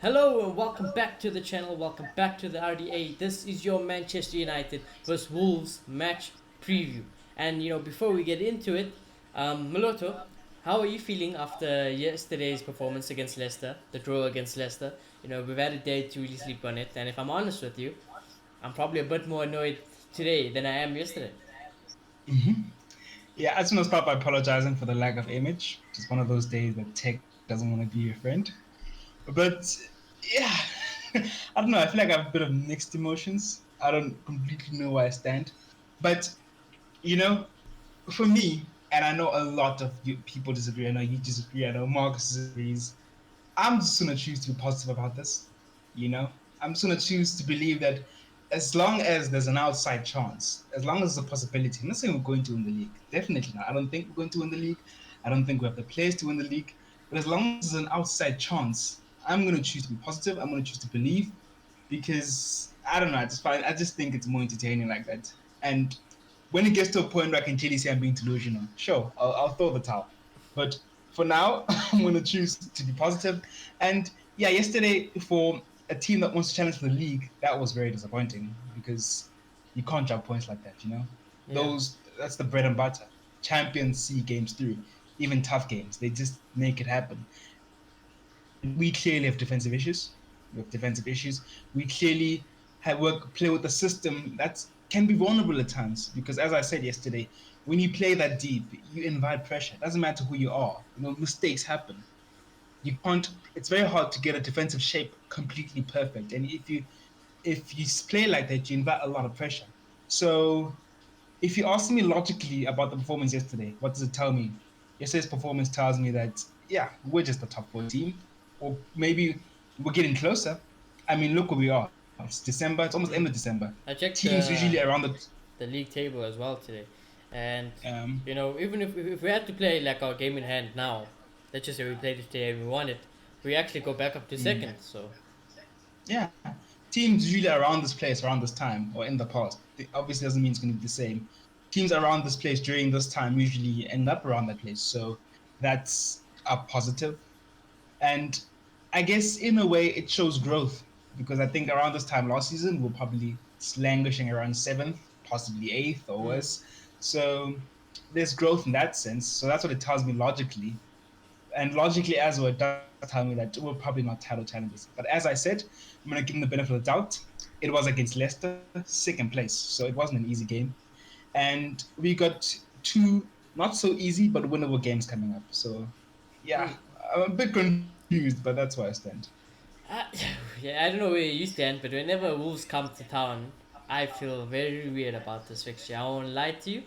Hello and welcome back to the channel. Welcome back to the RDA. This is your Manchester United vs Wolves match preview. And before we get into it, Maloto, how are you feeling after yesterday's performance against Leicester, the draw against Leicester? We've had a day to really sleep on it, and if I'm honest with you, I'm probably a bit more annoyed today than I am yesterday. Yeah, I just want to start by apologizing for the lack of image. Just one of those days that tech doesn't want to be your friend. But yeah, I don't know. I feel like I have a bit of mixed emotions. I don't completely know where I stand. But, you know, for me, and I know a lot of people disagree. I know you disagree. I know Marcus disagrees. I'm just going to choose to be positive about this. You know, I'm just going to choose to believe that as long as there's an outside chance, as long as there's a possibility, I'm not saying we're going to win the league. Definitely not. I don't think we're going to win the league. I don't think we have the players to win the league. But as long as there's an outside chance, I'm going to choose to be positive. I'm going to choose to believe because I don't know. I just think it's more entertaining like that. And when it gets to a point where I can clearly say I'm being delusional, sure, I'll throw the towel. But for now, I'm going to choose to be positive. And yeah, yesterday for a team that wants to challenge for the league, that was very disappointing because you can't drop points like that. Yeah. That's the bread and butter. Champions see games through, even tough games. They just make it happen. And we clearly have defensive issues. We have defensive issues. We clearly play with a system that can be vulnerable at times because, as I said yesterday, when you play that deep, you invite pressure. It doesn't matter who you are. Mistakes happen. You can't. It's very hard to get a defensive shape completely perfect. And if you play like that, you invite a lot of pressure. So if you ask me logically about the performance yesterday, what does it tell me? Yesterday's performance tells me that yeah, we're just a top four team, or maybe we're getting closer. I mean, look where we are. It's December. It's almost end of December. I checked Teams usually around the the league table as well today, and um, even if we had to play like our game in hand now, let's just say we played it today and we won it, we actually go back up to second. So yeah, teams usually around this place around this time or in the past. It obviously doesn't mean it's going to be the same. Teams around this place during this time usually end up around that place, so that's a positive. And I guess in a way it shows growth because I think around this time last season we're probably languishing around seventh, possibly eighth or mm, worse. So there's growth in that sense. So that's what it tells me logically. And logically as well, it does tell me that we're probably not title challengers. But as I said, I'm gonna give them the benefit of the doubt. It was against Leicester, second place, so it wasn't an easy game. And we got two not so easy but winnable games coming up. So yeah, mm. I'm a bit confused, but that's where I stand. I, yeah, I don't know where you stand, but whenever Wolves come to town, I feel very weird about this fixture. I won't lie to you.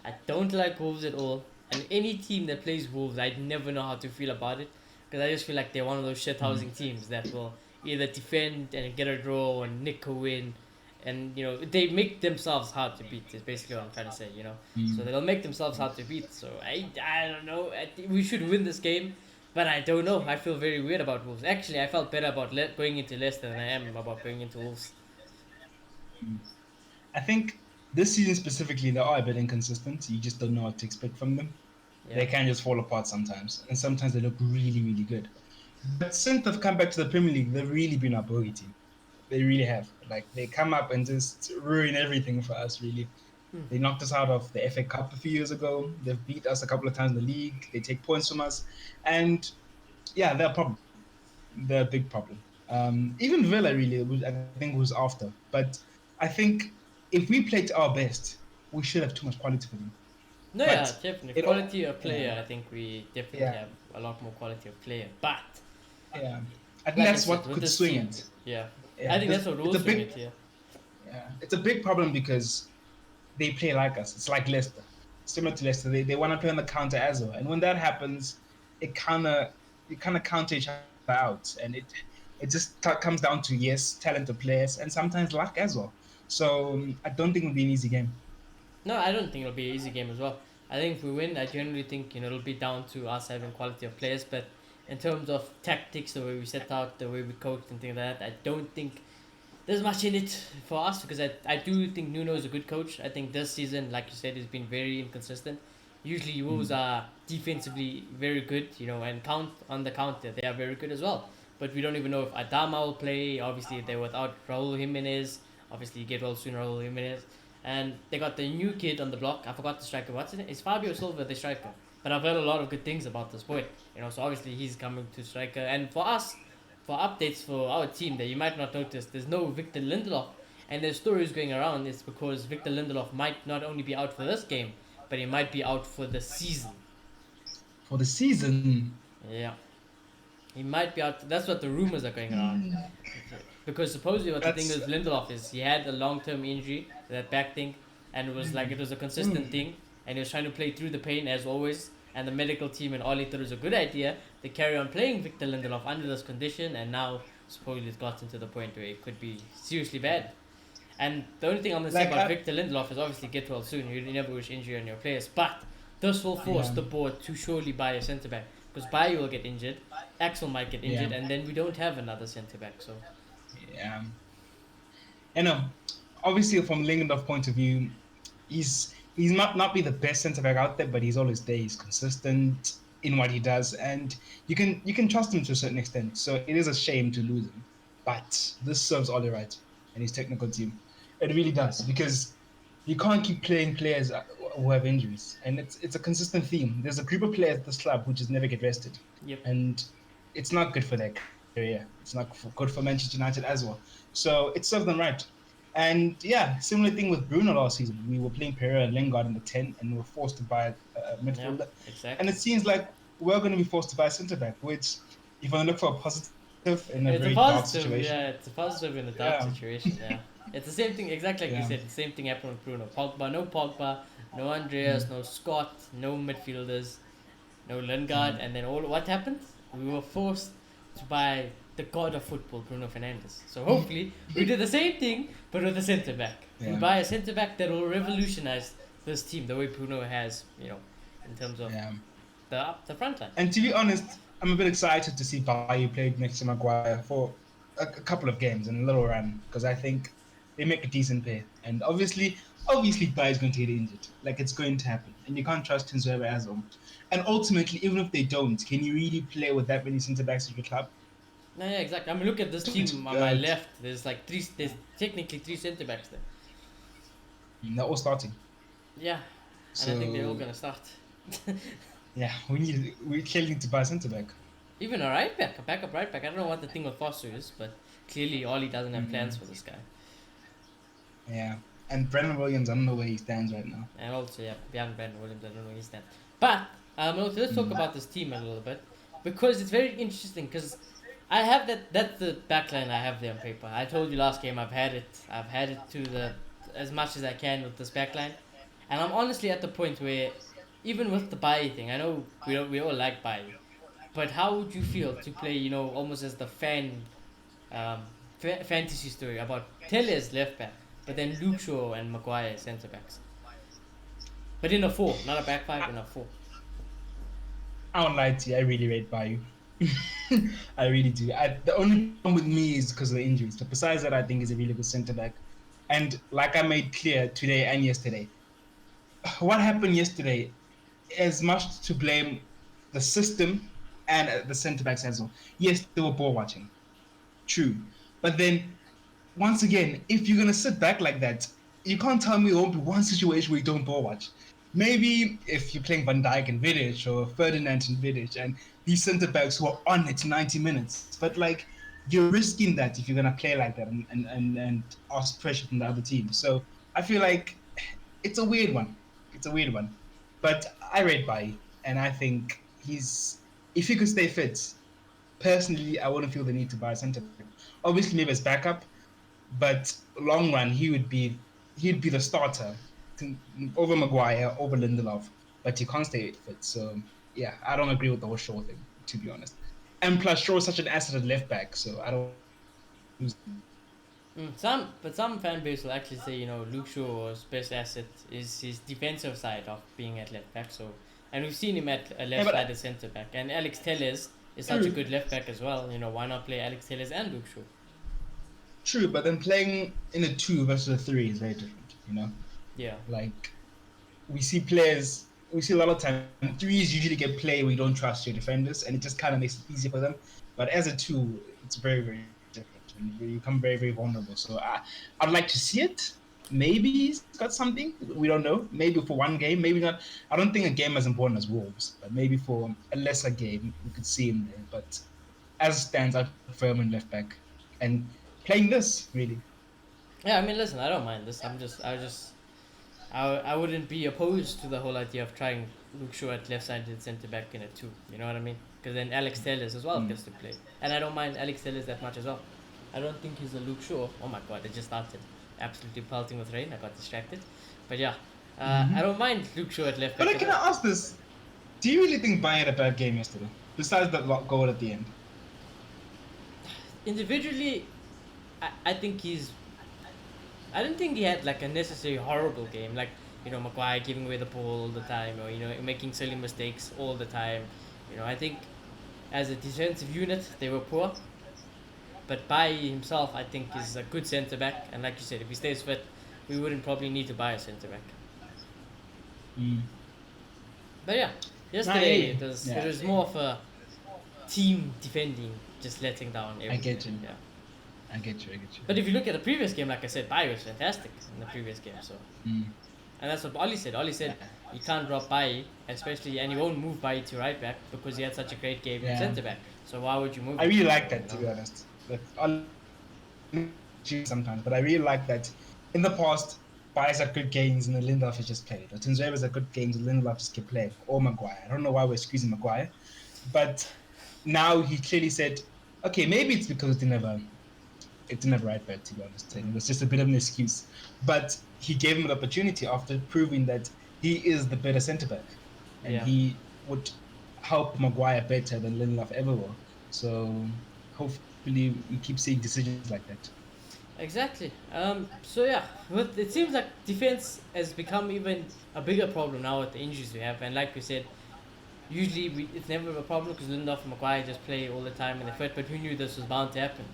I don't like Wolves at all. And any team that plays Wolves, I never know how to feel about it. Because I just feel like they're one of those shithousing teams that will either defend and get a draw or nick a win. And, they make themselves hard to beat, is basically what I'm trying to say, So they'll make themselves hard to beat. So I don't know. I think we should win this game. But I don't know. I feel very weird about Wolves. Actually, I felt better about going into Leicester than I am about going into Wolves. I think this season specifically, they are a bit inconsistent. You just don't know what to expect from them. Yeah. They can just fall apart sometimes, and sometimes they look really, really good. But since they've come back to the Premier League, they've really been our bogey team. They really have. Like they come up and just ruin everything for us. Really, they knocked us out of the FA Cup a few years ago. They've beat us a couple of times in the league. They take points from us, and yeah, they're a problem. They're a big problem. Even Villa really, I think was after. But I think if we played our best, we should have too much quality for them. No, But yeah, definitely. it, Quality of yeah, player, I think we definitely yeah, have a lot more quality of player. But, yeah. I think like I that's said, what with could this swing team, it. yeah. I Yeah, think that's what it's will a swing big, it here. yeah, it's a big problem because they play like us. It's like Leicester, similar to Leicester. They want to play on the counter as well, and when that happens, it kind of you kind of counter each other out, and it just comes down to yes, talented players, and sometimes luck as well. So I don't think it'll be an easy game. No, I don't think it'll be an easy game as well. I think if we win, I generally think it'll be down to us having quality of players. But in terms of tactics, the way we set out, the way we coach, and things like that, I don't think there's much in it for us because I do think Nuno is a good coach. I think this season, like you said, has been very inconsistent. Usually, Wolves Mm. are defensively very good, and count on the counter, they are very good as well. but we don't even know if Adama will play. Obviously, they're without Raul Jimenez. Obviously, you get well soon Raul Jimenez. And they got the new kid on the block. I forgot the striker. What's his name? It's Fabio Silva, the striker. But I've heard a lot of good things about this boy. So obviously he's coming to striker. And for us, for updates for our team that you might not notice, there's no Victor Lindelof. And there's stories going around. It's because Victor Lindelof might not only be out for this game, but he might be out for the season. For the season? Yeah. He might be out. That's what the rumors are going around. Because supposedly what the thing with Lindelof is he had a long-term injury, that back thing, and it was a consistent thing, and he was trying to play through the pain as always. And the medical team and Ollie thought it was a good idea to carry on playing Victor Lindelof under this condition, and now supposedly it's gotten to the point where it could be seriously bad. And the only thing I'm gonna say about Victor Lindelof is obviously get well soon. You never wish injury on your players, but this will force the board to surely buy a centre back because Bayu will get injured, Axel might get injured, and then we don't have another centre back. So yeah, obviously from Lindelof point of view, he's not be the best centre back out there, but he's always there. He's consistent in what he does, and you can trust him to a certain extent. So it is a shame to lose him, but this serves Ollie right and his technical team. It really does, because you can't keep playing players who have injuries, and it's a consistent theme. There's a group of players at this club who just never get rested, and it's not good for their career. It's not good for Manchester United as well. So it served them right. And yeah, similar thing with Bruno last season. We were playing Pereira and Lingard in the 10, and we were forced to buy a midfielder. yeah, exactly. And it seems like we're going to be forced to buy a centre back, which, if you want to look for a positive in a very dark situation. Yeah, it's a positive in a dark situation. Yeah, it's the same thing. Exactly like you said. The same thing happened with Bruno. Pogba, no Andreas, no Scott, no midfielders, no Lingard, and then what happened? We were forced to buy the god of football, Bruno Fernandes. So hopefully we do the same thing, but with a centre back. We buy a centre back that will revolutionize this team the way Bruno has, in terms of the front line. And to be honest, I'm a bit excited to see Bayu played next to Maguire for a couple of games and a little run, because I think they make a decent pair. And obviously Bayu's going to get injured. Like, it's going to happen, and you can't trust Tinzweba as well. And ultimately, even if they don't, can you really play with that many centre backs at your club? No, yeah, exactly. I mean, look at this team on my left. There's technically three centre backs there. They're all starting. Yeah, and I think they're all gonna start. Yeah, we clearly need to buy a centre back. Even a right back, a backup right back. I don't know what the thing with Foster is, but clearly Ollie doesn't have plans for this guy. Yeah, and Brendan Williams, I don't know where he stands right now. And also, beyond Brendan Williams, I don't know where he stands. But let's talk about this team a little bit, because it's very interesting. Because I have that's the backline I have there on paper. I told you last game I've had it to as much as I can with this backline, and I'm honestly at the point where even with the Bailly thing, I know we all like Bailly, but how would you feel to play almost as the fantasy story about Telles left back, but then Luke Shaw and Maguire centre backs, but in a 4, not a back 5, in a 4. I won't lie to you, I really rate Bayu. I really do. The only problem with me is because of the injuries. But besides that, I think he's a really good centre back. And like I made clear today and yesterday, what happened yesterday is much to blame the system and the centre backs as well. Yes, they were ball watching. True. But then, once again, if you're going to sit back like that, you can't tell me there won't be one situation where you don't ball watch. Maybe if you're playing Van Dijk and Vidic, or Ferdinand and Vidic, and these centre backs who are on it 90 minutes. But like, you're risking that if you're gonna play like that and ask pressure from the other team. So I feel like it's a weird one. But I rate Bailly, and I think if he could stay fit, personally, I wouldn't feel the need to buy a centre back. Obviously, maybe as backup, but long run, he'd be the starter over Maguire, over Lindelof, but he can't stay fit. So yeah, I don't agree with the whole Shaw thing, to be honest. And plus, Shaw is such an asset at left back, so I don't. Some fan base will actually say Luke Shaw's best asset is his defensive side of being at left back. So, and we've seen him at a left side as centre back, and Alex Telles is such a good left back as well. Why not play Alex Telles and Luke Shaw? True, but then playing in a 2 versus a 3 is very different. Yeah. Like, we see players we see a lot of time threes usually get play when you don't trust your defenders, and it just kind of makes it easier for them. But as a two, it's very, very different, and you become very, very vulnerable. So I'd like to see it. Maybe he's got something we don't know. Maybe for one game, maybe not. I don't think a game as important as Wolves, but maybe for a lesser game we could see him there. But as it stands, I prefer him in left back and playing this really. Yeah, I mean, listen, I don't mind this. I wouldn't be opposed to the whole idea of trying Luke Shaw at left-sided centre back in it too. You know what I mean? Because then Alex Telles as well Mm. gets to play, and I don't mind Alex Telles that much as well. I don't think he's a Luke Shaw. Oh my god, it just started absolutely pelting with rain. I got distracted, but yeah, I don't mind Luke Shaw at left back. But can I ask this? Do you really think Bayern had a bad game yesterday? Besides that goal at the end. Individually, I think he's. I don't think he had like a necessarily horrible game. Like, Maguire giving away the ball all the time, or making silly mistakes all the time. I think as a defensive unit they were poor, but by himself I think is a good centre back. And like you said, if he stays fit, we wouldn't probably need to buy a centre back. Mm. But yeah, yesterday Nah, it was more of a team defending, just letting down everything. I get you. Yeah. I get you. But if you look at the previous game, like I said, Baye was fantastic in the previous game. So, Mm. and that's what Oli said. Oli said you can't drop Baye, especially, and you won't move Baye to right back because he had such a great game Yeah. at centre back. So why would you move? I him? really like that, to be honest. Sometimes, but I really like that. In the past, Bayern's had good games and the Lindelof has just played. Or Tunzeva's had good games and Lindelof just kept playing. Or Maguire. I don't know why we're squeezing Maguire, but now he clearly said, okay, maybe it's because it didn't have right back, to be honest. And it was just a bit of an excuse. But he gave him an opportunity after proving that he is the better centre back. And Yeah. he would help Maguire better than Lindelof ever will. So hopefully we keep seeing decisions like that. Exactly. So yeah, but it seems like defense has become even a bigger problem now with the injuries we have. And like we said, usually it's never a problem because Lindelof and Maguire just play all the time and they're fit. But we knew this was bound to happen.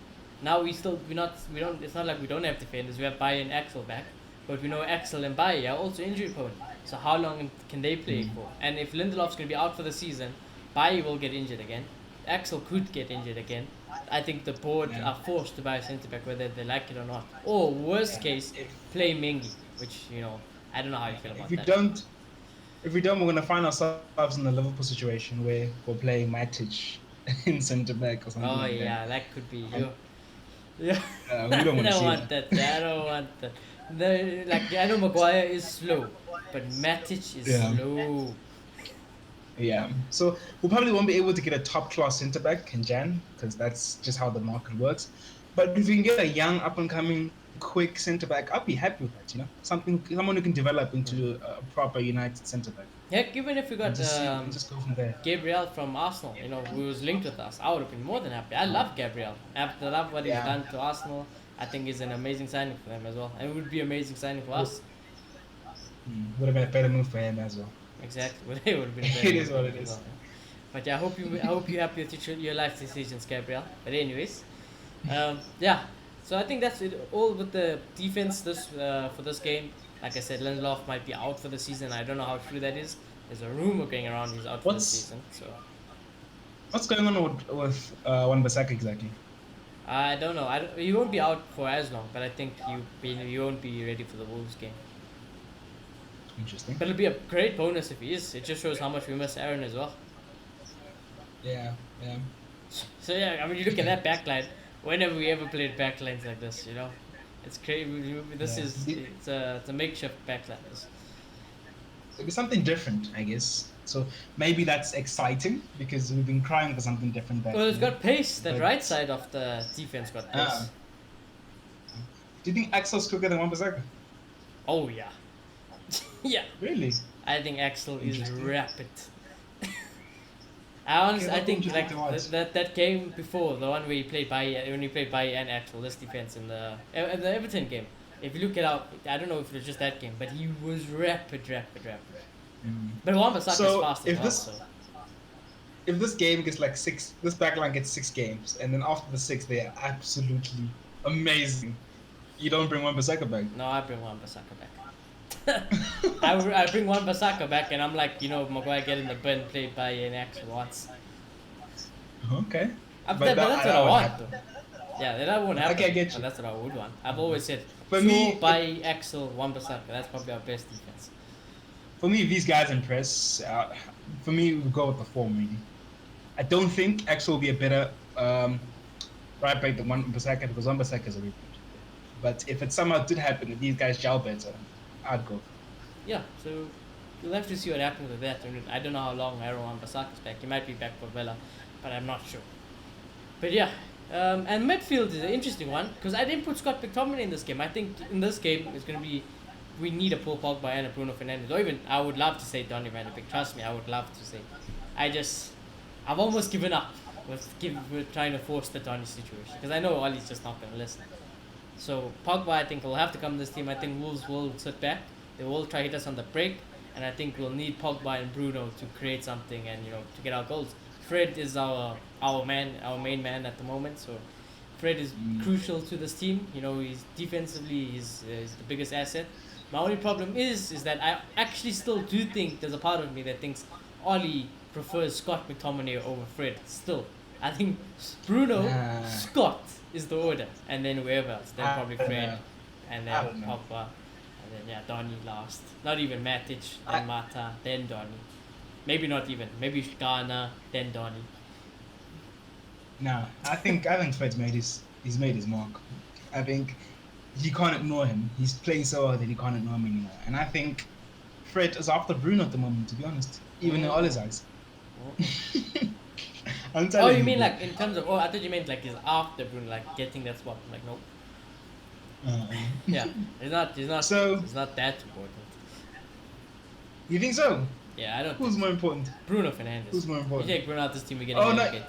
Now we don't. It's not like we don't have defenders. We have Baye and Axel back, but we know Axel and Baye are also injury prone. So how long can they play for? And if Lindelof's going to be out for the season, Baye will get injured again. Axel could get injured again. I think the board Yeah. are forced to buy a centre back whether they like it or not. Or worst case, play Mengi, which I don't know how you feel about If we that. don't, we're going to find ourselves in the Liverpool situation where we're playing Matic in centre back or something. Oh like yeah, that could be you. Yeah. that. We don't want to see want that. I don't want that. I know Maguire is slow, but Matic is Yeah. slow. Yeah, so we probably won't be able to get a top class centre back in Jan because that's just how the market works. But if we can get a young, up and coming, quick centre back, I'll be happy with that. Someone who can develop into a proper United centre back. Heck, even if we got Just go from there. Gabriel from Arsenal, who was linked with us, I would have been more than happy. I love Gabriel. After what he's Yeah. done to Arsenal, I think he's an amazing signing for them as well, and it would be amazing signing for us. Would have been a better move for him as well. Exactly, well, it would have been. It Very is good what it as is. well. But yeah, I hope you're happy with your life decisions, Gabriel. But anyways, yeah. So I think that's it all with the defense for this game. Like I said, Lindelof might be out for the season. I don't know how true that is. There's a rumor going around he's out for the What's- season. So What's going on with Wan-Bissaka exactly? I don't know. He won't be out for as long, but I think you won't be ready for the Wolves game. Interesting. But it'll be a great bonus if he is. It just shows how much we miss Aaron as well. Yeah. So yeah, I mean, you look at that backline. When have we ever played backlines like this? It's crazy. This Yeah. is it's a makeshift backline. It'll be something different, I guess. So maybe that's exciting because we've been crying for something different back Well, it's then. got pace. That But- right side of the defense got pace. Ah. Do you think Axel's quicker than Wan-Bissaka? Oh yeah, yeah. Really? I think Axel is Interesting. rapid. I that'll be think interesting like to watch. that game before, the one where he played by and Axel, this defense in the Everton game. If you look it up, I don't know if it was just that game, but he was rapid. But Wan-Bissaka's So, fast as if well. this- So If this game gets like this backline gets 6 games, and then after the 6 they are absolutely amazing. You don't bring Wan-Bissaka back. no, I bring Wan-Bissaka back. I bring Wan-Bissaka back, and I'm like, Maguire get in the bin, played by an Axel Watts. Okay. But that's what I would want, happen. though. Yeah, that won't happen. Okay, I get But you. that's what I would want. I've always said, For Shaw me, by Axel, Wan-Bissaka. That's probably our best defense. For me, these guys impress. For me, we go with the form really. I don't think X will be a better right back than Wan-Bissaka because Wan-Bissaka is a reboot. But if it somehow did happen that these guys gel better, I'd go. Yeah, so we'll have to see what happens with that. I don't know how long Aaron Wan-Bissaka is back. He might be back for Villa, but I'm not sure. But yeah, and midfield is an interesting one because I didn't put Scott McTominay in this game. I think in this game it's going to be we need a Paul Pogba and a Bruno Fernandes. Or even I would love to say Donny van de Beek. Trust me, I would love to say. I've almost given up with trying to force the Donny situation because I know Ollie's just not going to listen. So Pogba, I think will have to come to this team. I think Wolves will sit back. They will try hit us on the break, and I think we'll need Pogba and Bruno to create something and to get our goals. Fred is our main man at the moment. So Fred is crucial to this team. He's defensively he's the biggest asset. My only problem is that I actually still do think there's a part of me that thinks Ollie prefers Scott McTominay over Fred. Still, I think Bruno, Scott is the order, and then whoever else. Then probably Fred, and then Pogba, and then Donny last. Not even Matic, then Mata, then Donny. Maybe not even. Maybe Ghana, then Donny. No, I think Fred's made his mark. I think you can't ignore him. He's playing so well that you can't ignore him anymore. And I think Fred is after Bruno at the moment, to be honest. Even in all his eyes. I'm telling you mean like in terms of? Oh, I thought you meant like he's after Bruno, like getting that spot. I'm like, nope. Yeah, it's not. So it's not that important. You think so? Yeah, I don't. Who's more important? Bruno Fernandes. Who's more important? You take Bruno out this team, we're getting relegated.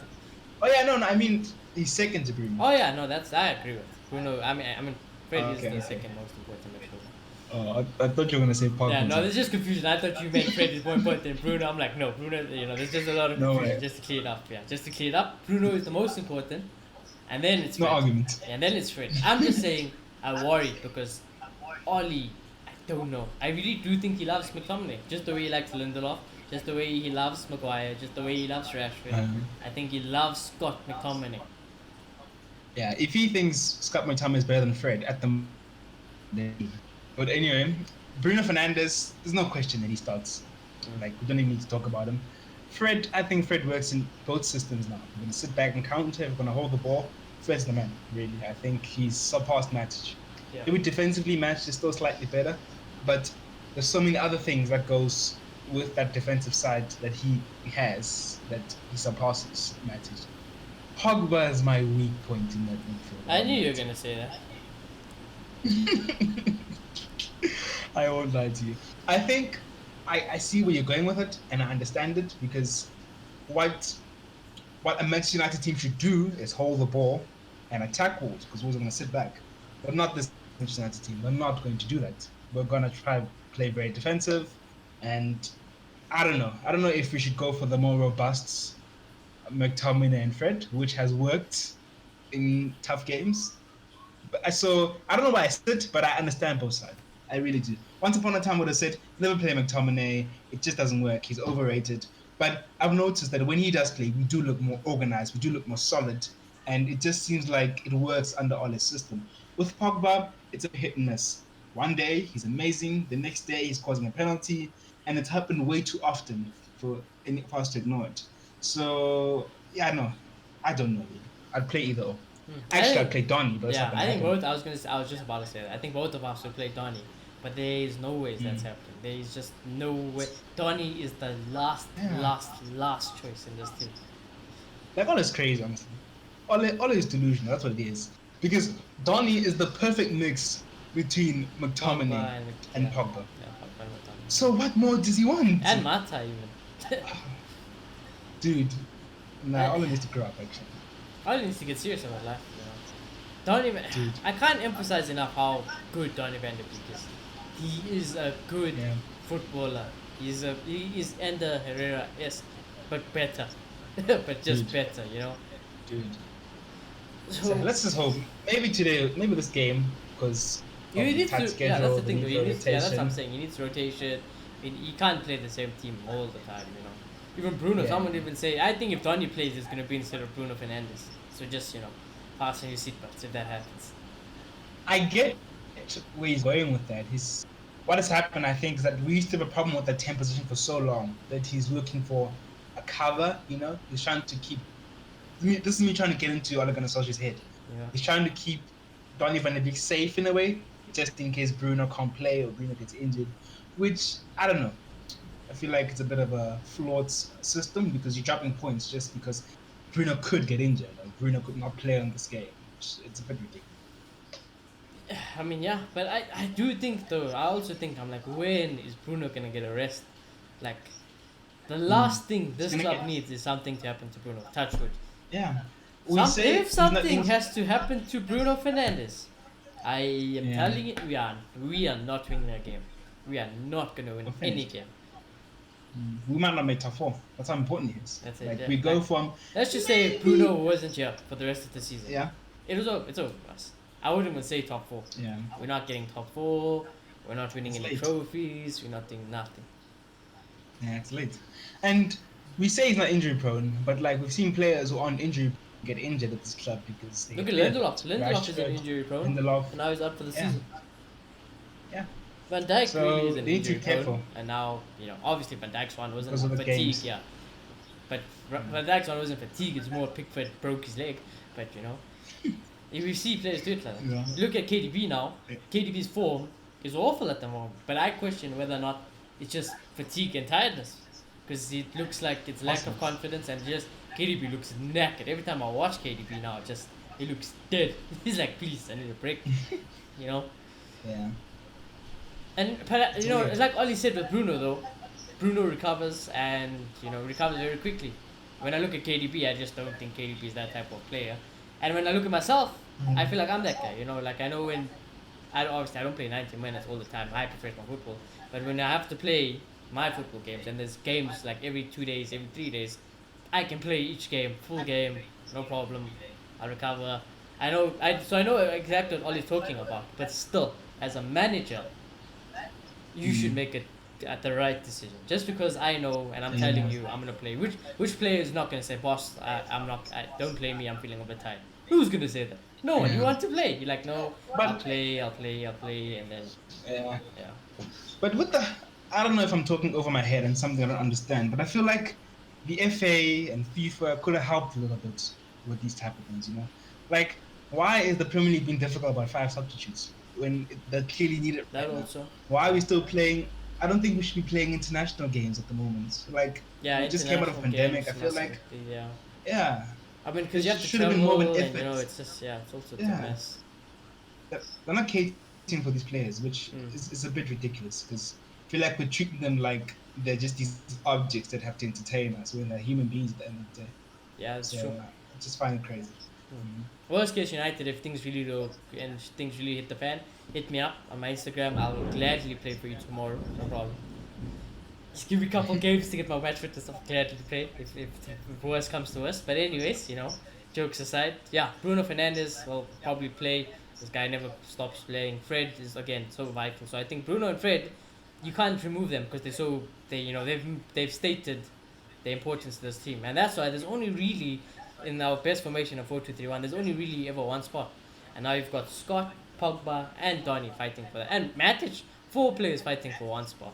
Oh yeah, no, I mean he's second to Bruno. Oh yeah, no, I agree with Bruno. I mean, Fred is the second most important midfielder. Oh, I thought you were gonna say Pogba. Yeah, no, there's just confusion. I thought you meant Fred is more important than Bruno. I'm like, no, Bruno. There's just a lot of confusion. Just to clear it up. Yeah, just to clear it up. Bruno is the most important, and then it's Fred. No argument. And then it's Fred. I'm just saying I worry because Ollie, I don't know. I really do think he loves McTominay, just the way he likes Lindelof, just the way he loves Maguire, just the way he loves Rashford. I think he loves Scott McTominay. Yeah, if he thinks Scott McTominay is better than Fred at the moment. But anyway, Bruno Fernandes, there's no question that he starts. Like, we don't even need to talk about him. Fred, I think Fred works in both systems now. We're going to sit back and counter, we're going to hold the ball. Fred's the man, really. I think he's surpassed Matic. Yeah. Maybe defensively, Matic is still slightly better, but there's so many other things that goes with that defensive side that he has that he surpasses Matic. Pogba is my weak point in that midfield. I knew you were going to say that. I won't lie to you. I think I see where you're going with it, and I understand it because what a Manchester United team should do is hold the ball and attack Wolves because Wolves are going to sit back. But not this Manchester United team. We're not going to do that. We're going to try to play very defensive, and I don't know. I don't know if we should go for the more robust McTominay and Fred, which has worked in tough games. So I don't know why I sit, but I understand both sides. I really do. Once upon a time, I would have said, never play McTominay. It just doesn't work. He's overrated. But I've noticed that when he does play, we do look more organized. We do look more solid. And it just seems like it works under Ole's system. With Pogba, it's a hit and miss. One day, he's amazing. The next day, he's causing a penalty. And it's happened way too often for us to ignore it. So, yeah, no. I don't know. I'd play either or. Actually, I'd play Donny. But yeah, I think both. I was just about to say that. I think both of us would play Donny. But there is no way that's happening. There is just no way. Donny is the last choice in this team. Like, Ole is crazy, honestly. Ole is delusional, that's what it is. Because Donny is the perfect mix between McTominay and Pogba. Yeah, Pogba and McTominay. So what more does he want? And Mata even. Dude. Nah, Ole needs to grow up, actually. Ole needs to get serious about life, Donny, I can't emphasize enough how good Donny van de Beek is. He is a good footballer. He is Ender Herrera, yes, but better. But just better, Dude. So let's just hope. Maybe today, maybe this game, because You probably need tight to, yeah, that's schedule. the They thing though. need You need, yeah, that's what I'm rotation. saying. You need rotation. I mean, you can't play the same team all the time, you know. Even Bruno, Yeah. someone even say, I think if Donny plays, it's gonna be instead of Bruno Fernandes. So just, fasten your seatbelts if that happens. I get where he's going with that. He's what has happened, I think, is that we used to have a problem with the 10 position for so long that he's looking for a cover. He's trying to keep. This is me trying to get into Ole Gunnar Solskjaer's head. Yeah. He's trying to keep Donny van de Beek safe in a way, just in case Bruno can't play or Bruno gets injured. Which I don't know. I feel like it's a bit of a flawed system because you're dropping points just because Bruno could get injured or Bruno could not play on this game. It's a bit ridiculous. I mean, yeah, but I do think though. I also think I'm like, when is Bruno gonna get a rest? Like, the last thing He's this gonna club get needs is something to happen to Bruno. Touch wood. yeah. We say If he's not. something has to happen to Bruno Fernandes, I am Yeah. telling you, we are not winning that game. We are not gonna win We're any finished. game. We might not make top four. That's how important it is. That's it. Like Yeah. we go Like, from let's just say Bruno wasn't here for the rest of the season. yeah, It's over for us. I wouldn't even say top four. yeah. We're not getting top four. We're not winning It's any late. trophies. We're not doing nothing. Yeah, it's late. And we say he's not injury prone, but like we've seen players who aren't injury prone get injured at this club because they Look get at hurt. Lindelof. Lindelof is an Rashford, injury prone, Lindelof. and now he's out for the Yeah. season. Yeah. Van Dijk So, really is an they need to injury be prone, careful. and now obviously Van Dijk's one wasn't Because of the fatigue, games. yeah. But Van Dijk's one wasn't fatigue. It's more Pickford broke his leg. But if we see players do it like that. Yeah. Look at KDB now. Yeah. KDB's form is awful at the moment, but I question whether or not it's just fatigue and tiredness, because it looks like it's lack of confidence and just KDB looks knackered. Every time I watch KDB now, he looks dead. He's like, please, I need a break. you know. Yeah. And but weird. it's like Ollie said with Bruno though. Bruno recovers and recovers very quickly. When I look at KDB, I just don't think KDB is that type of player. And when I look at myself, I feel like I'm that guy. Like I know when obviously I don't play 90 minutes all the time. I professional football, but when I have to play my football games and there's games like every 2 days, every 3 days, I can play each game, full game, no problem. I recover. I know exactly what Ollie's talking about, but still, as a manager, you should make it at the right decision. Just because I know and I'm telling you I'm gonna play, which player is not gonna say, boss, don't play me, I'm feeling a bit tired. Who's gonna say that? No one. You Yeah. want to play? You're like, no, But- I'll play, and then Yeah. yeah. But I don't know if I'm talking over my head and something I don't understand, but I feel like the FA and FIFA could have helped a little bit with these type of things, Like, why is the Premier League being difficult about 5 substitutes when they clearly need it That right now? also. Why are we still playing? I don't think we should be playing international games at the moment. Like, Yeah, we just came out of a international pandemic. I games, feel like, yeah. yeah, I mean, because you have to Should have been more travel, of an and effort. it's just it's also Yeah. a mess. they're not catering for these players, which Mm. is a bit ridiculous because I feel like we're treating them like they're just these objects that have to entertain us when they're human beings at the end of the day. Yeah, it's So true. I just find it crazy. Worst case United, if things really go and things really hit the fan, hit me up on my Instagram. I'll gladly play for you tomorrow. No problem. Just give me a couple games to get my match fitness. I'll gladly play if worst comes to worst. But anyways, jokes aside, yeah, Bruno Fernandes will probably play. This guy never stops playing. Fred is again so vital. So I think Bruno and Fred, you can't remove them because they've stated the importance to this team, and that's why there's only really in our best formation of 4-2-3-1. There's only really ever one spot, and now you've got Scott, Pogba, and Donny fighting for that, and Matic. 4 players fighting for one spot.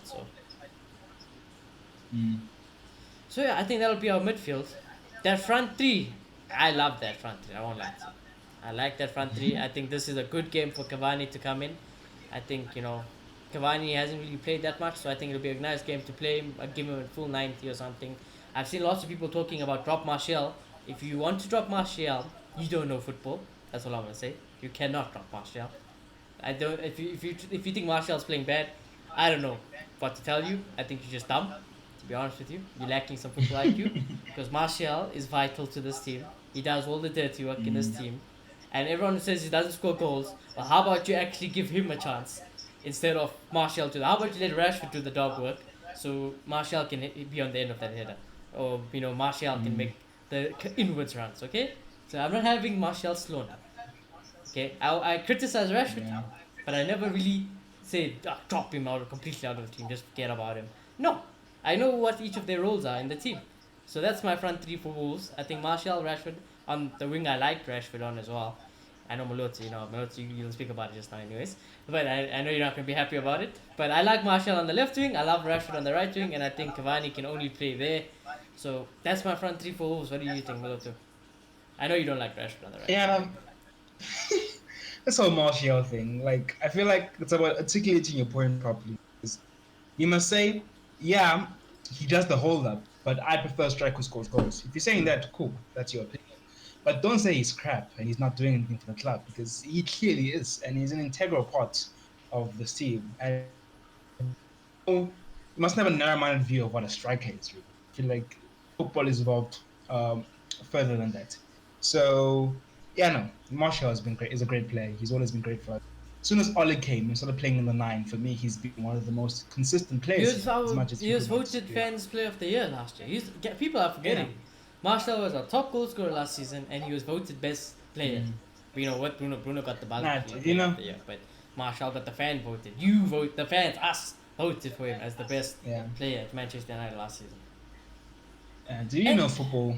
So yeah, I think that'll be our midfield. That front three, I love that front three. I won't lie to you. I like that front three. I think this is a good game for Cavani to come in. I think Cavani hasn't really played that much, so I think it'll be a nice game to play him. I'd give him a full 90 or something. I've seen lots of people talking about drop Martial. If you want to drop Martial, you don't know football. That's all I'm gonna say. You cannot drop Martial. I don't. If you think Martial's playing bad, I don't know what to tell you. I think you're just dumb. To be honest with you, you're lacking some football IQ because Martial is vital to this team. He does all the dirty work in this team, and everyone says he doesn't score goals. Well, how about you actually give him a chance instead of Martial to? How about you let Rashford do the dog work so Martial can be on the end of that header, or Martial can make the inwards runs. Okay, so I'm not having Martial slow now. Okay, I criticize Rashford. Yeah. but I never really say drop him out completely out of the team, just forget about him. No, I know what each of their roles are in the team. So that's my front three for Wolves. I think Martial, Rashford on the wing. I like Rashford on as well. I know Maloti, you'll speak about it just now anyways. But I know you're not going to be happy about it. But I like Martial on the left wing. I love Rashford on the right wing. And I think Cavani can only play there. So that's my front three for Wolves. What do you think, Maloto? I know you don't like Rashford on the right. Yeah, this whole Martial thing. Like, I feel like it's about articulating your point properly. Because you must say, yeah, he does the hold up, but I prefer a striker who scores goals. If you're saying that, cool, that's your opinion. But don't say he's crap and he's not doing anything for the club, because he clearly is, and he's an integral part of this team. And you must have a narrow-minded view of what a striker is. Really. I feel like football is evolved further than that. So yeah, no, Martial has been great. Is a great player. He's always been great for us. As soon as Ole came and started playing in the 9, for me, he's been one of the most consistent players. He was voted fans player of the year last year. People are forgetting. Martial was our top goal scorer last season, and he was voted best player. But you know what? Bruno got the ballot of the year, but Martial got the fan voted. You vote the fans, us voted for him as the best player at Manchester United last season. Do you know football?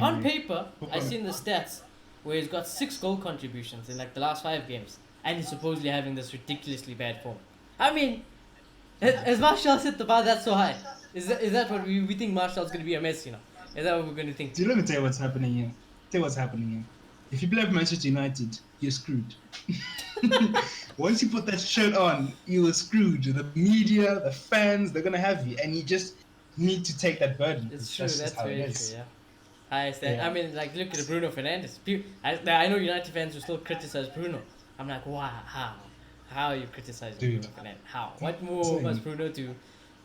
On paper, I seen the stats where he's got 6 goal contributions in like the last 5 games, and he's supposedly having this ridiculously bad form. I mean, has Martial set the bar that so high? Is that what we think Martial's going to be a Messi now? Is that what we're going to think? Let me tell you what's happening here. If you play for Manchester United, you're screwed. Once you put that shirt on, you are screwed. The media, the fans, they're going to have you, and you just need to take that burden. It's true, that's very true, yeah. I understand. Yeah. I mean, like, look at Bruno Fernandes. I know United fans will still criticize Bruno. I'm like, wow, how? How are you criticizing Bruno Fernandes? How? What more must Bruno do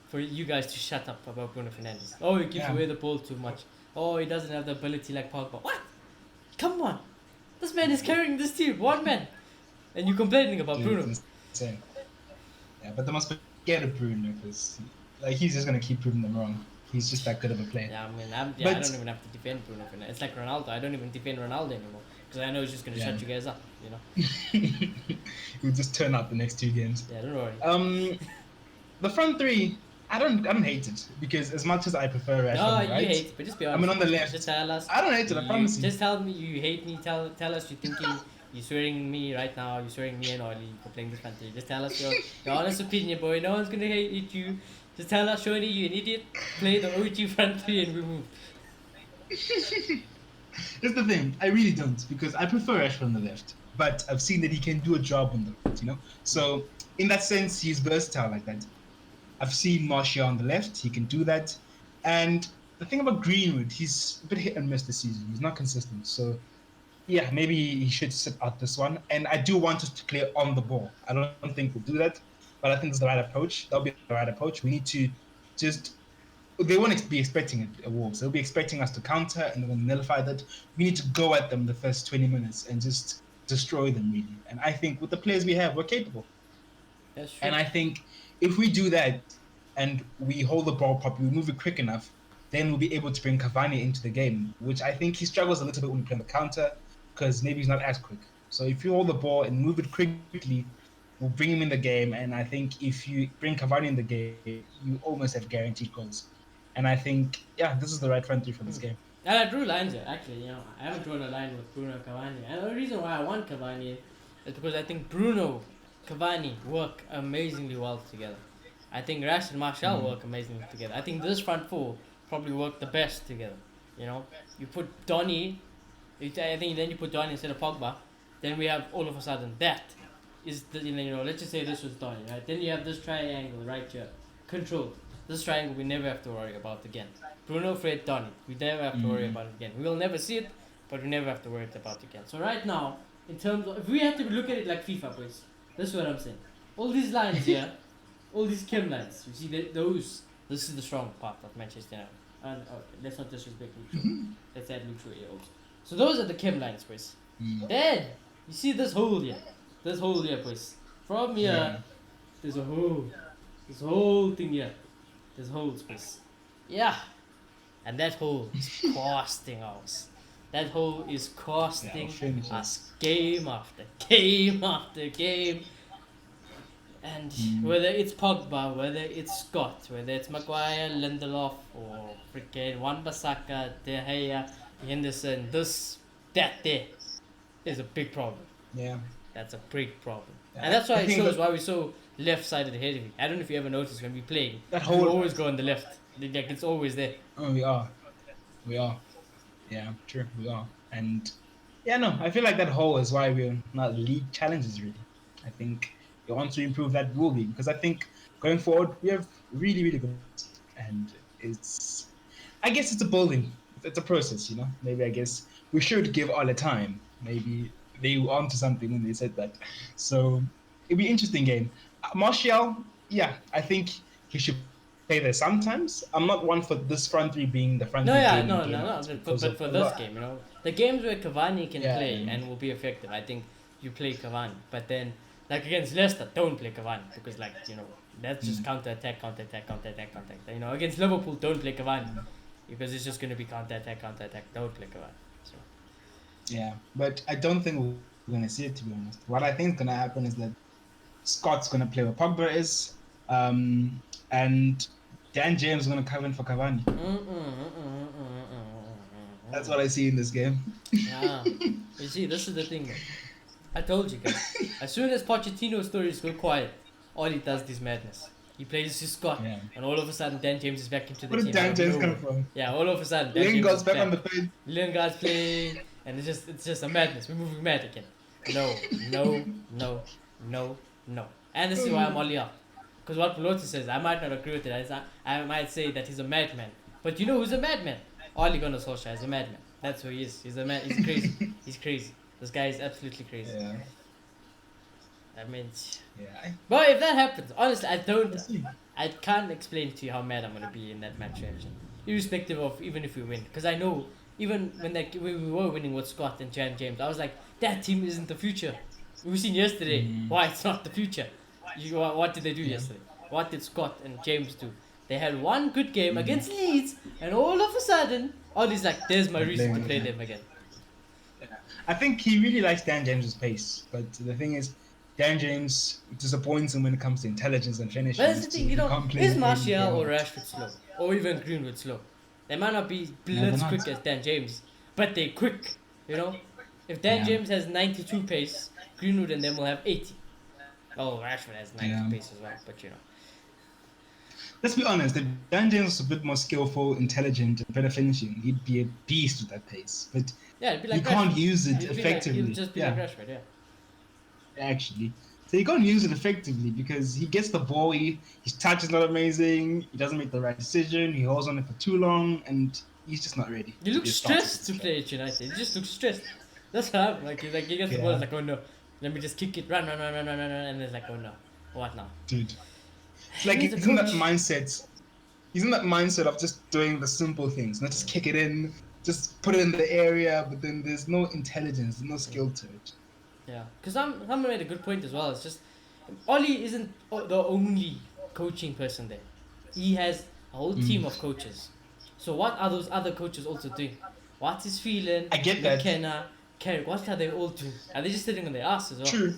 for you guys to shut up about Bruno Fernandes? Oh, he gives away the ball too much. Oh, he doesn't have the ability like Pogba. What? Come on. This man is carrying this team, one man. And you're complaining about Bruno. Insane. Yeah, but they must be scared of Bruno because he's just going to keep proving them wrong. He's just that good of a player. Yeah, I mean, I don't even have to defend Bruno Fernandes. It's like Ronaldo. I don't even defend Ronaldo anymore because I know he's just going to shut you guys up, you know. He'll just turn out the next 2 games. Yeah, don't worry. The front 3, I don't hate it because as much as I prefer Rashford, you hate it, but just be honest. I mean, on the left. Just tell us. I don't hate it. I promise you. Just tell me you hate me. Tell us you're thinking. You're swearing me right now. You're swearing me and Oli for playing this front 3. Just tell us your honest opinion, boy. No one's gonna hate you. Just tell us, Shoni, you're an idiot. Play the OG front 3 and we move. Here's the thing. I really don't because I prefer Rashford on the left, but I've seen that he can do a job on the right. You know, so in that sense, he's versatile like that. I've seen Martial on the left. He can do that. And the thing about Greenwood, he's a bit hit and miss this season. He's not consistent. So, yeah, maybe he should sit out this one. And I do want us to play on the ball. I don't think we'll do that. But I think it's the right approach. That'll be the right approach. We need to just... They won't be expecting it at Wolves. They'll be expecting us to counter and then nullify that. We need to go at them the first 20 minutes and just destroy them, really. And I think with the players we have, we're capable. That's true. And I think... if we do that and we hold the ball properly, we move it quick enough, then we'll be able to bring Cavani into the game, which I think he struggles a little bit when we play on the counter because maybe he's not as quick. So if you hold the ball and move it quickly, we'll bring him in the game. And I think if you bring Cavani in the game, you almost have guaranteed goals. And I think, this is the right front 3 for this game. And I drew lines here, actually. You know, I haven't drawn a line with Bruno Cavani. And the reason why I want Cavani is because I think Bruno Cavani work amazingly well together. I think Rashford and Martial work amazingly together. I think this front 4 probably work the best together. You know, you put Donny, I think then you put Donny instead of Pogba, then we have all of a sudden that is the, you know, let's just say this was Donny, right? Then you have this triangle right here, controlled. This triangle we never have to worry about again. Bruno, Fred, Donny, we never have to worry about it again. We will never see it, but we never have to worry about it again. So right now, in terms of, if we had to look at it like FIFA, boys, this is what I'm saying. All these lines here, all these chem lines, you see those, this is the strong part of Manchester United. And let's not disrespect Luke. Let's add Luke here also. So those are the chem lines, boys. Then, you see this hole here. This hole here, boys. From here, there's a hole. This whole thing here. There's holes, boys. Yeah. And that hole is costing us. That hole is costing us game after game after game. And whether it's Pogba, whether it's Scott, whether it's Maguire, Lindelof, or freaking Wan-Bissaka, De Gea, Henderson, that is a big problem. Yeah. That's a big problem. And Yeah, that's why I it think shows that why we're so left-sided heavy. I don't know if you ever noticed when we play, that we whole. always go on the left. Like it's always there. Oh, we are. Yeah, true, we are. And yeah, no, I feel like that hole is why we're not league challenges really. I think we want to improve that will be because I think going forward we have really, really good, and it's. I guess it's a building. It's a process, you know. Maybe I guess we should give all the time. Maybe they were onto something when they said that. So it'd be an interesting game. Martial, yeah, I think he should play there sometimes. I'm not one for this front three being the front No, three yeah, game in, no, game no, out no. because But of for a this lot. game, the games where Cavani can Yeah, play and and will be effective, I think you play Cavani. But then, like against Leicester, don't play Cavani because, like, that's just counter attack, counter attack, counter attack, counter attack. Against Liverpool, don't play Cavani because it's just going to be counter attack, counter attack. Don't play Cavani. So Yeah, but I don't think we're gonna see it, to be honest. What I think is gonna happen is that Scott's gonna play where Pogba is, and Dan James is gonna come in for Cavani. That's what I see in this game. yeah. You see, this is the thing. Man. I told you guys. As soon as Pochettino's stories go quiet, all he does is madness. He plays his Scott, Yeah. and all of a sudden Dan James is back into the Where team. did Dan James come from? Yeah, all of a sudden Dan Lingard's James is back on the pitch. Lingard's playing, and it's just a madness. We're moving mad again. No. And this is why I'm all up. Because what Pelosi says, I might not agree with it. I might say that he's a madman. But you know who's a madman? Ole Gunnar Solskjaer is a madman. That's who he is. He's a man. He's crazy. He's crazy. This guy is absolutely crazy. Yeah. I mean, Yeah. but if that happens, honestly, We'll see. I can't explain to you how mad I'm gonna be in that match reaction, irrespective of even if we win. Because I know even when we were winning with Scott and Jan James, I was like, that team isn't the future. We've seen yesterday why it's not the future. What did they do yesterday? What did Scott and James do? They had one good game against Leeds, and all of a sudden, Ollie's like, there's my reason to play them again. I think he really likes Dan James's pace, but the thing is, Dan James disappoints him when it comes to intelligence and finishing. But that's the thing, He can't play is the game Martial or well. Rashford slow? Or even Greenwood slow? They might not be they're blitz not. quick as Dan James, but they're quick, If Dan Yeah. James has 92 pace, Greenwood and them will have 80. Oh, Rashford has 90 Yeah. pace as well, but Let's be honest, if Dan James was a bit more skillful, intelligent, and better finishing, he'd be a beast with that pace. But yeah, it'd be like he can't Rashford. use it He'd be effectively. He'll just be yeah, like Rashford, yeah. actually. So he can't use it effectively because he gets the ball, his touch is not amazing, he doesn't make the right decision, he holds on it for too long, and he's just not ready. He to looks be a starter. stressed to play at United. He just looks stressed. That's what happened. Like, he gets the ball, Yeah. he's like, oh no, let me just kick it, run, and it's like, oh no, what now? Dude. It's like He's a he's in that coach. mindset. He's in that mindset of just doing the simple things, not just kick it in, just put it in the area, but then there's no intelligence, there's no skill to it. Yeah, because someone made a good point as well. It's just Ollie isn't the only coaching person there. He has a whole team of coaches. So what are those other coaches also doing? What's his feeling? I get that. McKenna, Carrick, what are they all doing? Are they just sitting on their ass as well? True.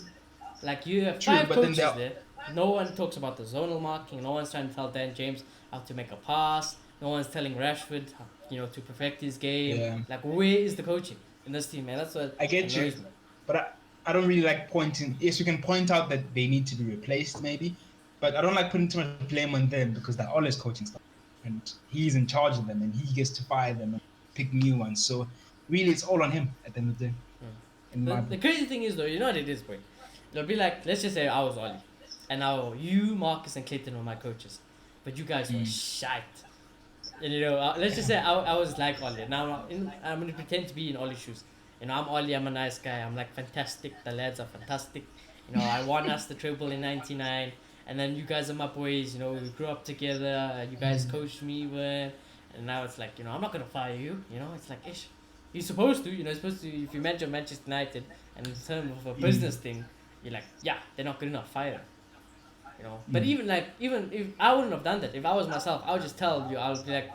Like you have True, five but then coaches they're- there. No one talks about the zonal marking. No one's trying to tell Dan James how to make a pass. No one's telling Rashford, to perfect his game. Yeah. Like where is the coaching in this team, man? That's what I get you. annoys me. But I don't really like pointing. Yes, you can point out that they need to be replaced, maybe. But I don't like putting too much blame on them because they're always coaching stuff. And he's in charge of them and he gets to fire them and pick new ones. So really, it's all on him at the end of the day. In my The book. crazy thing is though, you know what it is, boy. It'll be like, let's just say I was Ollie, and now you, Marcus, and Clayton were my coaches, but you guys were shite. And let's just say I was like Ollie. Now I'm gonna pretend to be in Ollie's shoes. I'm Ollie. I'm a nice guy. I'm like fantastic. The lads are fantastic. I won us the treble in '99, and then you guys are my boys. We grew up together. You guys coached me well, and now it's like I'm not gonna fire you. It's like ish. You're supposed to. You're supposed to. If you mentor Manchester United, and in terms of a business thing, you're like, yeah, they're not good enough. Fire them. But even if I wouldn't have done that, if I was myself, I would just tell you. I would be like,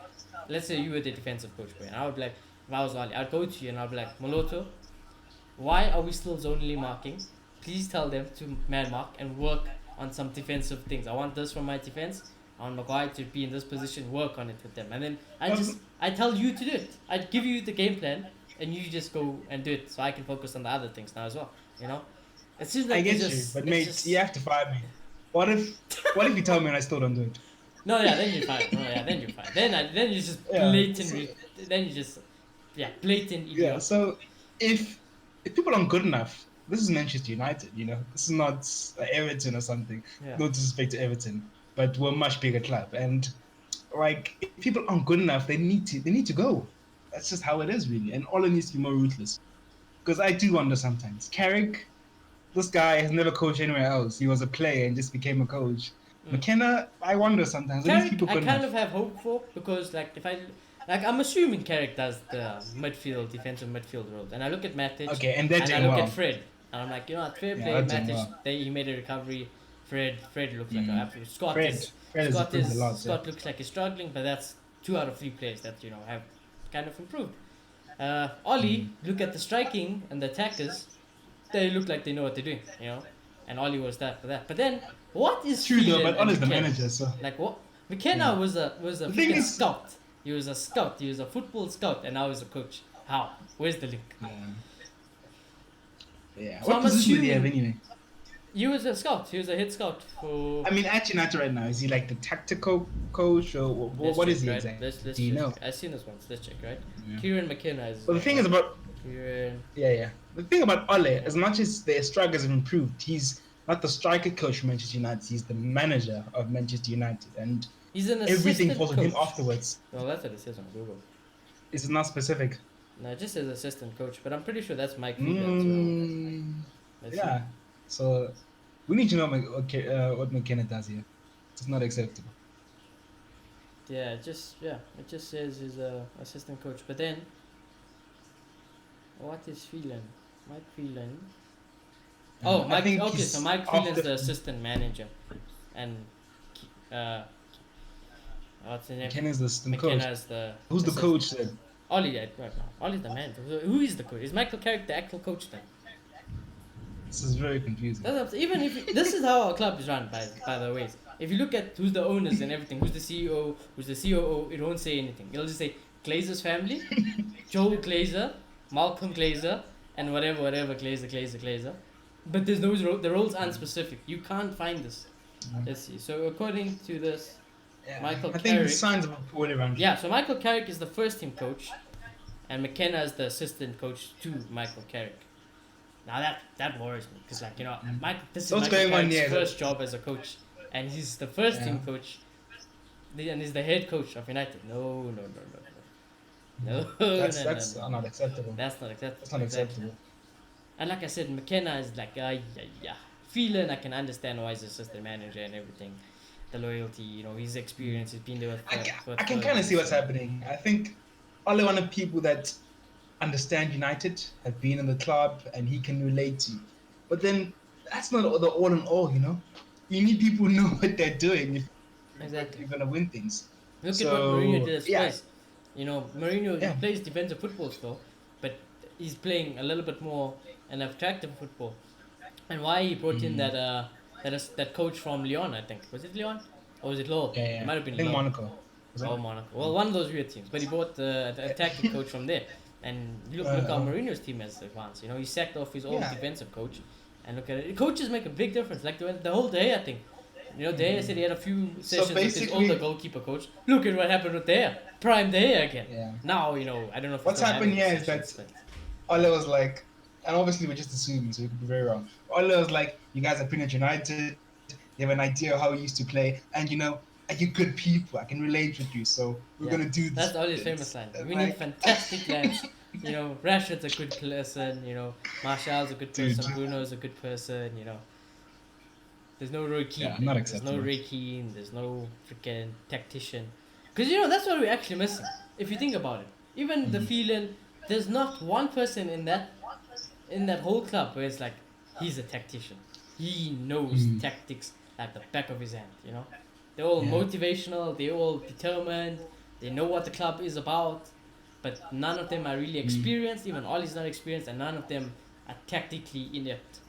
let's say you were the defensive coach, and I would be like, if I was Ollie, I'd go to you and I'd be like, Moloto, why are we still zonally marking? Please tell them to man mark and work on some defensive things. I want this from my defense. I want Maguire to be in this position, work on it with them, and then I tell you to do it. I give you the game plan, and you just go and do it, so I can focus on the other things now as well. You know, it seems like I get it's you, just, but it's mate, just- you have to fire me. What if you tell me and I still don't do it? No, yeah, then you're fine. No, yeah, then you're fine. Then you just Yeah, blatant. so- Then you just, yeah, blatant idiot. Yeah. So if people aren't good enough, this is Manchester United. You know, this is not Everton or something. Yeah. No disrespect to Everton, but we're a much bigger club, and like if people aren't good enough, they need to go. That's just how it is, really. And Ole needs to be more ruthless. Because I do wonder sometimes. Carrick, this guy has never coached anywhere else. He was a player and just became a coach. McKenna, I wonder sometimes. Are these Carrick, people I good kind enough? of have hope for because I'm assuming Carrick does the midfield, defensive midfield role, and I look at Matic, Okay, and they're and I doing look well. at Fred, and I'm like, you know what, fair Yeah, play, they're doing Matic. well. He made a recovery. Fred looks like an absolute. Scott Fred is has Scott improved is a lot. Scott looks like he's struggling, but that's 2 out of 3 players that have kind of improved. Ollie, look at the striking and the attackers, they look like they know what they're doing, and Ollie was that for that. But then, what is True though, Phelan but and Ole's the McKenna? manager, so Like what? McKenna was a The thing freaking is- scout. He was a scout. He was a football scout, and now he's a coach. How? Where's the link? yeah. So What I'm position do they have assuming- anyway? He was a scout. He was a head scout for. I mean, at United right now, is he like the tactical coach or Let's what check, is he right? exactly? Let's Do you check. know? I've seen this once. Let's check, right? Yeah. Kieran McKenna is. Well, the thing is about Kieran. yeah. The thing about Ole, as much as their strikers have improved, he's not the striker coach for Manchester United. He's the manager of Manchester United, and He's an everything assistant falls on coach. him afterwards. Well, that's what it says on Google. It's not specific. No, it just says assistant coach, but I'm pretty sure that's Mike Phelan as well. Let's Yeah. So we need to know what McKenna does here. It's not acceptable. see. Yeah, it just says he's a assistant coach, but then. What is Phelan? Mike Phelan. Oh, I Mike. think Okay, he's so Mike after- Phelan's the assistant manager, and what's his name? McKenna's the assistant coach. McKenna's the. Who's the assistant- coach then? Ollie, right now. Ollie's the man. Who is the coach? Is Michael Carrick the actual coach then? This is very confusing. Even if this is how our club is run, by the way. If you look at who's the owners and everything, who's the CEO, who's the COO, it won't say anything. It'll just say Glazer's family, Joe Glazer, Malcolm Glazer, and whatever Glazer. But there's no the roles aren't specific. You can't find this. Let's see. So according to this, Yeah. Michael I think the Carrick- signs of a poorly run. yeah. So Michael Carrick is the first team coach, and McKenna is the assistant coach to Michael Carrick. Now that worries me because this is So what's Michael going on Carrick's here? first job as a coach, and he's the first team Yeah. coach, and he's the head coach of United. No. That's No. not acceptable. That's not acceptable. That's not acceptable. And like I said, McKenna is like, yeah. Phelan, I can understand why he's assistant manager and everything. The loyalty, his experience, he's been there with. I can kind of see what's happening. I think Ole one of people that understand United, have been in the club, and he can relate to. But then that's not the all in all, You need people who know what they're doing if Exactly. you're gonna win things. Look at So, what Mourinho did at yeah. Spurs. Mourinho Yeah. he plays defensive football still, but he's playing a little bit more an attractive football. And why he brought in that coach from Lyon, I think. Was it Lyon? Or was it Lille? Yeah. It might have been I think Lille. Monaco. Was it? Oh, Monaco. Well, one of those weird teams. But he brought the attacking coach from there. And look how Mourinho's team has advanced. He sacked off his old Yeah. defensive coach. And look at it. Coaches make a big difference. Like the whole day, I think. De Gea said he had a few sessions with his basically- older goalkeeper coach. Look at what happened with De Gea. Prime De Gea again. Yeah. Now, I don't know if What's he's still happened having here is sessions, that Ole was like, and obviously we're just assuming, so we could be very wrong. Ole was like, you guys are pretty much United. You have an idea of how we used to play, and you're good people. I can relate with you, so we're Yeah. gonna do this. That's Ollie's famous line. And We like- need fantastic lads. Rashford's a good person. Martial's a good Dude. person. Bruno's a good person. There's no Roy Keane. Yeah, not There's no acceptable. Ray Keane. There's no freaking tactician. Because that's what we're actually missing. If you think about it, even the feeling, there's not one person in that whole club where it's like he's a tactician. He knows tactics like the back of his hand. They're all Yeah. motivational. They're all determined. They know what the club is about, but none of them are really experienced. Even Ollie's not experienced, and none of them are tactically inept.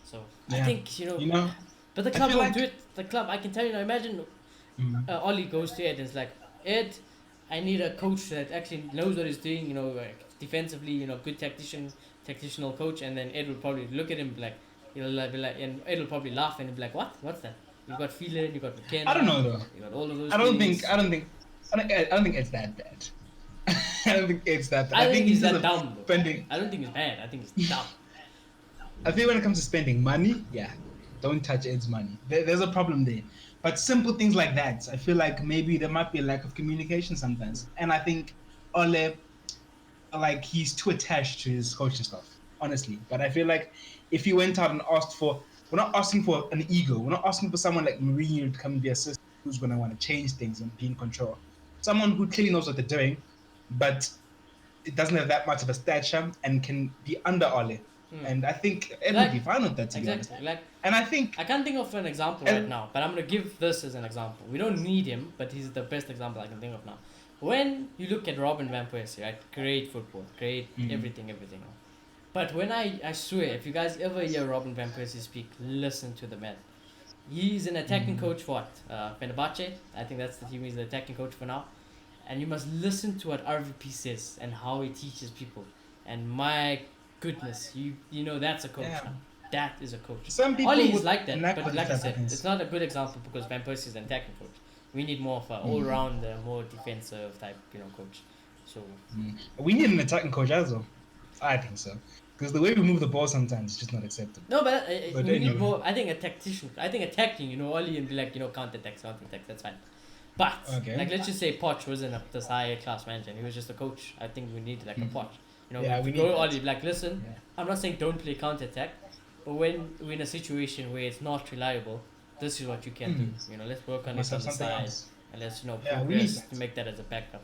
So I Yeah. think You know, But the I club feel won't like do it. The club, I can tell you now. Imagine Ollie goes to Ed and it's like, Ed, I need a coach that actually knows what he's doing. Like defensively, good tactical coach. And then Ed will probably look at him like, he'll be like, and Ed will probably laugh and he'll be like, what? What's that? You got Phelan, you got I don't McKenna, know though. you got all of those I don't think things. I don't think I don't think it's that bad. I don't think it's that bad. I I think think in he's terms that of dumb though. spending, I don't think he's bad. I think he's dumb. I think when it comes to spending money, yeah, don't touch Ed's money. There's a problem there. But simple things like that, I feel like maybe there might be a lack of communication sometimes. And I think Ole, like he's too attached to his coaching stuff, honestly. But I feel like if he went out and asked for, we're not asking for an ego. We're not asking for someone like Mourinho to come and be a system who's going to want to change things and be in control. Someone who clearly knows what they're doing, but it doesn't have that much of a stature and can be under Ole. And I think Ed would Like be fine with that, to be honest. exactly. Like And I think I can't think of an example right now, but I'm gonna give this as an example. We don't need him, but he's the best example I can think of now. When you look at Robin van Persie, right? Great football, great everything. But when I swear, if you guys ever hear Robin van Persie speak, listen to the man. He's an attacking coach for what? Fenerbahce. I think that's the team he's the attacking coach for now. And you must listen to what RVP says and how he teaches people. And my goodness, you know that's a coach Yeah. now. That is a coach. some people Ollie is would like that, lack but with like I that said, things. it's not a good example because Van Persie is an attacking coach. We need more of an all-round, more defensive type, coach. So We need an attacking coach as well. I think so. Because the way we move the ball sometimes is just not acceptable. no, but But we need anyway. more. I think a tactician. I think attacking. Ollie and be like counter attack. That's fine. But Okay. like let's just say Poch wasn't this high class manager. And he was just a coach. I think we need like a Poch. Yeah, we go need that. Ollie. Like listen, Yeah. I'm not saying don't play counter attack, but when we're in a situation where it's not reliable, this is what you can do. Let's work on Must it on have the something side, else. and let's Yeah, we need progress that. to make that as a backup.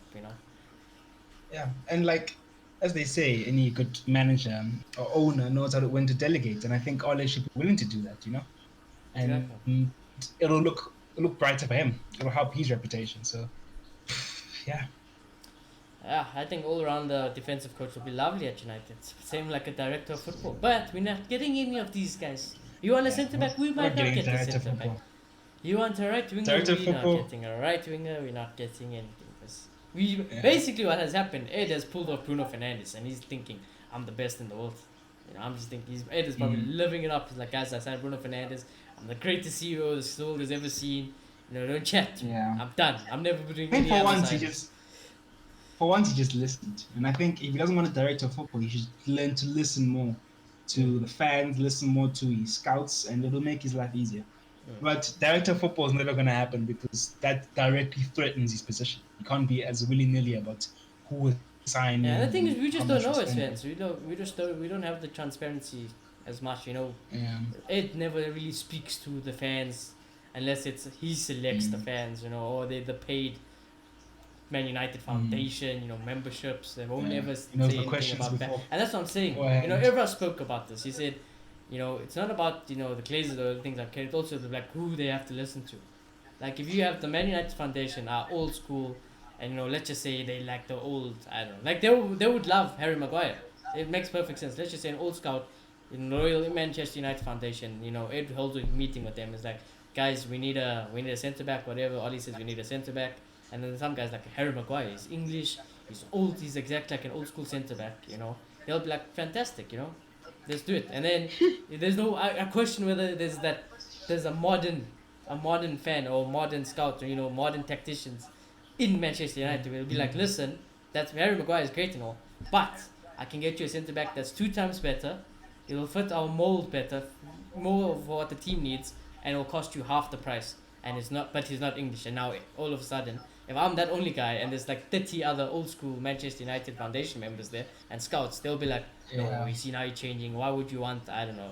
Yeah, and like as they say, any good manager or owner knows how to when to delegate, and I think Ole should be willing to do that. And it'll look brighter for him. It'll help his reputation. So, yeah, Yeah, I think all around the defensive coach will be lovely at United. Same like a director of football. But we're not getting any of these guys. You want a centre back? We we're might not getting get a director centre back. football. You want a right winger? Director We're football. not getting a right winger. We're not getting anything. Yeah. Basically what has happened. Ed has pulled off Bruno Fernandes, and he's thinking, "I'm the best in the world." I'm just thinking Ed is probably living it up. He's like, "Guys, I signed Bruno Fernandes. I'm the greatest CEO this world has ever seen. Don't chat to me. Yeah. I'm done. I'm never doing I think any for other once signings." he just listened, and I think if he doesn't want to direct a football, he should learn to listen more to the fans, listen more to his scouts, and it'll make his life easier. But director of football is never going to happen because that directly threatens his position. You can't be as willy-nilly about who is signing. Yeah, the thing is, we just how don't much know we're as spending. fans. We don't have the transparency as much. Yeah. It never really speaks to the fans unless it's he selects the fans. Or they're the paid Man United Foundation. Memberships. They won't ever say knows the anything questions about that. before. And that's what I'm saying. beforehand. Evra spoke about this. He said, it's not about the Glazers or the things like that. It's also who they have to listen to. Like if you have the Man United Foundation are old school, and let's just say they like the old, I don't know, like they would love Harry Maguire. It makes perfect sense. Let's just say an old scout in Royal Manchester United Foundation. Ed holds a meeting with them. It's like, guys, we need a centre back. Whatever Ollie says, we need a centre back. And then some guys like Harry Maguire. He's English. He's old. He's exactly like an old school centre back. They'll be like fantastic. Let's do it. And then there's no I question whether there's a modern fan or modern scout or modern tacticians in Manchester United will be like, listen, that's Harry Maguire is great and all, but I can get you a centre back that's 2 times better. It'll fit our mold better, more of what the team needs, and it'll cost you half the price. And but he's not English. And now all of a sudden, if I'm that only guy and there's like 30 other old school Manchester United Foundation members there and scouts, they'll be like, no, Yeah. we see now you're changing. Why would you want, I don't know,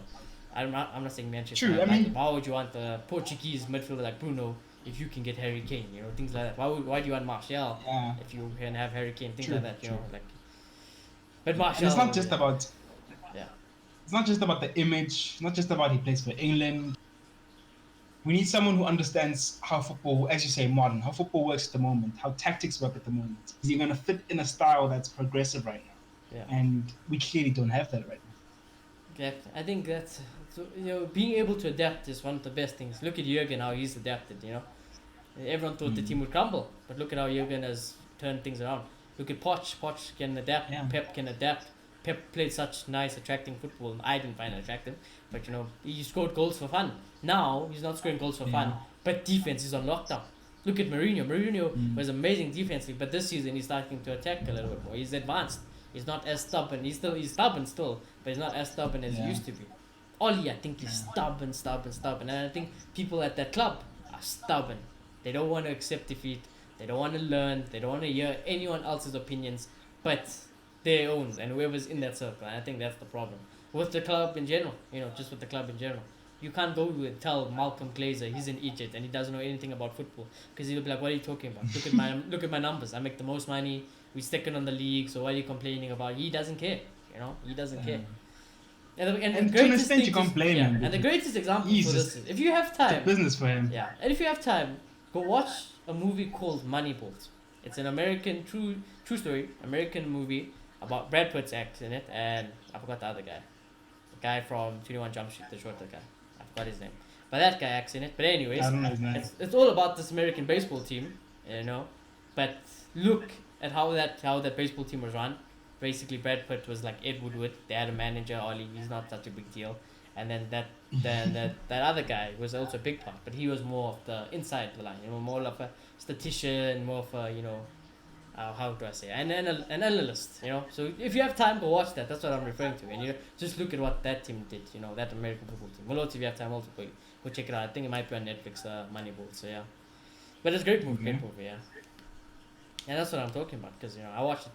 I'm not saying Manchester True, United. I mean- Why would you want a Portuguese midfielder like Bruno if you can get Harry Kane? Things like that. Why do you want Martial Yeah. if you can have Harry Kane? Things True, like that. true. But Martial. And it's not just about Yeah. it's not just about the image, not just about he plays for England. We need someone who understands how football, as you say, modern, how football works at the moment, how tactics work at the moment. Is he going to fit in a style that's progressive right now? Yeah. And we clearly don't have that right now. Exactly. I think that's so, being able to adapt is one of the best things. Look at Jurgen, how he's adapted. Everyone thought the team would crumble, but look at how Jurgen has turned things around. Look at Poch. Poch can adapt. Yeah. Pep can adapt. Pep played such nice, attracting football. I didn't find it attractive, but he scored goals for fun. Now he's not scoring goals for fun, but defense is on lockdown. Look at Mourinho. Mourinho was amazing defensively, but this season he's starting to attack a little bit more. He's advanced. He's not as stubborn. He's stubborn still, but he's not as stubborn as he used to be. Oli, I think he's stubborn, and I think people at that club are stubborn. They don't want to accept defeat. They don't want to learn. They don't want to hear anyone else's opinions, but their own and whoever's in that circle. And I think that's the problem with the club in general. Just with the club in general. You can't go and tell Malcolm Glazer he's an idiot and he doesn't know anything about football because he'll be like, "What are you talking about? Look at my numbers. I make the most money. We second on the league. So what are you complaining about?" He doesn't care. He doesn't care. And the to an greatest extent, thing you can't blame him. and the greatest example He's for this is if you have time. Business for him. Yeah, and if you have time, go watch a movie called Moneyball. It's an American true story American movie about Brad Pitt's act in it, and I forgot the other guy, the guy from 21 Jump Street, the shorter guy. I forgot his name, but that guy acts in it. But anyways, I don't know his name. it's all about this American baseball team, But look at how that baseball team was run. Basically, Brad Pitt was like Ed Woodward. They had a manager, Ollie. He's not such a big deal. And then that other guy was also a big part, but he was more of the inside the line. More of a statistician, more of a how do I say, an analyst. So if you have time, go watch that. That's what I'm referring to. And you just look at what that team did. That American football team. Well, also if you have time, also go check it out. I think it might be on Netflix, Moneyball. So yeah, but it's a great movie. Great movie. Yeah. And that's what I'm talking about because I watched it.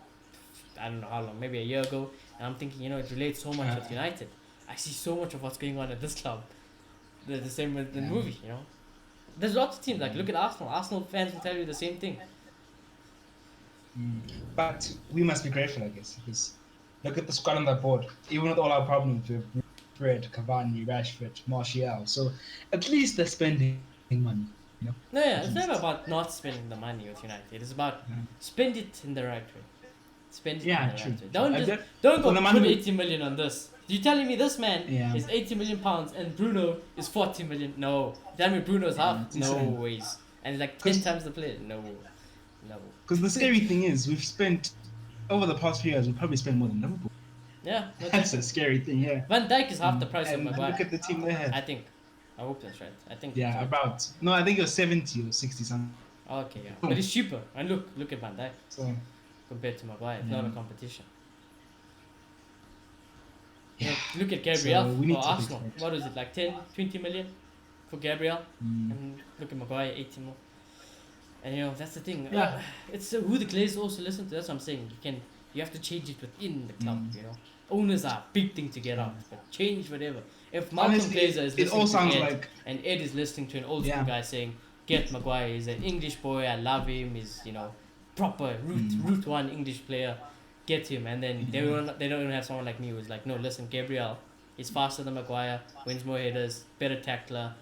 I don't know how long, maybe a year ago, and I'm thinking, it relates so much with United. I see so much of what's going on at this club. The same with the movie, There's lots of teams, like look at Arsenal. Arsenal fans will tell you the same thing. But we must be grateful, I guess, because look at the squad on that board. Even with all our problems with Fred, Cavani, Rashford, Martial, so at least they're spending money. No, it's never about not spending the money with United. It's about spend it in the right way. Spend it in the right way. Don't go put 80 million on this. You're telling me this man is 80 million pounds and Bruno is 40 million? No. You tell me Bruno's half? No ways. And it's like 10 times the player? No. Because the scary thing is, we've spent, over the past few years, we've probably spent more than Liverpool. Yeah. That's a scary thing, yeah. Van Dijk is half the price of Maguire. Look at the team they have. I think. I hope that's right. I think. Yeah, about. No, I think it was 70 or 60 something. Okay, yeah. But it's cheaper. And look at Van Dijk. So, compared to Maguire. It's not a competition. Look at Gabriel for Arsenal. What is it, like 10, 20 million for Gabriel? And look at Maguire, 80 more. And that's the thing. Yeah. It's who the Glazers also listen to. That's what I'm saying. You have to change it within the club. Owners are a big thing to get out, but change whatever. If Malcolm Glazer is listening to Ed, and Ed is listening to an old school guy saying, "Get Maguire. He's an English boy. I love him. He's proper root one English player. Get him." And then they don't even have someone like me who's like, "No, listen, Gabriel is faster than Maguire, wins more headers, better tackler,